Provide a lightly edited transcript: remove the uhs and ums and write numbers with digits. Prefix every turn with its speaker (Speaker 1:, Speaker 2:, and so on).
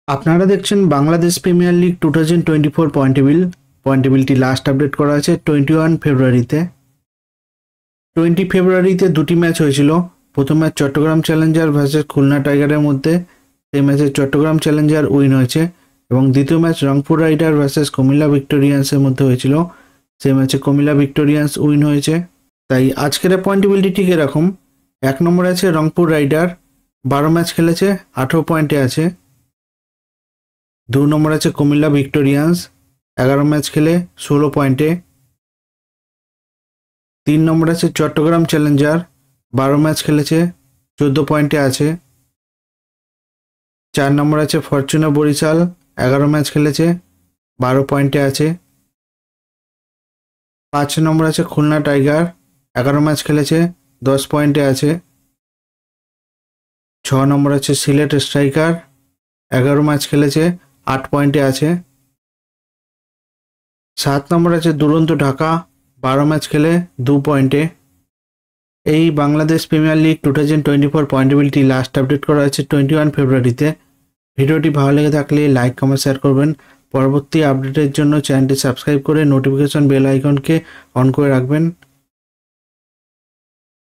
Speaker 1: আপনারা দেখছেন Bangladesh premier league 2024 point টেবিলটি লাস্ট আপডেট করা আছে 21 ফেব্রুয়ারিতে। 20 ফেব্রুয়ারিতে দুটি ম্যাচ হয়েছিল। প্রথম match Chattogram challenger versus Khulna টাইগারের মধ্যে। সেই ম্যাচে চট্টগ্রাম চ্যালেঞ্জার উইন হয়েছে এবং দ্বিতীয় match Rangpur rider versus Comilla ভিক্টোরিয়ান্সের মধ্যে হয়েছিল। সেই ম্যাচে কুমিল্লা ভিক্টোরিয়ান্স উইন হয়েছে। তাই আজকের পয়েন্ট টেবিলটি ঠিক এরকম। 1 নম্বরে আছে রংপুর রাইডার, 12 ম্যাচ খেলেছে, 18 পয়েন্টে আছে। 2 নম্বর আছে কুমিল্লা ভিক্টোরিয়ান্স, 11 ম্যাচ খেলে 16 পয়েন্টে। 3 নম্বর আছে চট্টগ্রাম চ্যালেঞ্জার, 12 ম্যাচ খেলেছে, 14 পয়েন্টে আছে। 4 নম্বর আছে ফরচুনা বরিশাল, 11 ম্যাচ খেলেছে, 12 পয়েন্টে আছে। 5 নম্বর আছে খুলনা টাইগার, 11 ম্যাচ খেলেছে, 10 পয়েন্টে আছে। 6 নম্বর আছে সিলেট স্ট্রাইকার, 11 ম্যাচ খেলেছে, 8 পয়েন্টে আছে। 7 নম্বর আছে দুরন্ত ঢাকা, 12 ম্যাচ খেলে 2 পয়েন্টে। এই বাংলাদেশ প্রিমিয়ার লিগ 2024 পয়েন্ট টেবিলটি লাস্ট আপডেট করা হয়েছে 21 ফেব্রুয়ারিতে। ভিডিওটি ভালো লেগে থাকলে লাইক কমেন্ট শেয়ার করবেন। পরবর্তী আপডেটের জন্য চ্যানেলটি সাবস্ক্রাইব করে নোটিফিকেশন বেল আইকনকে অন করে রাখবেন।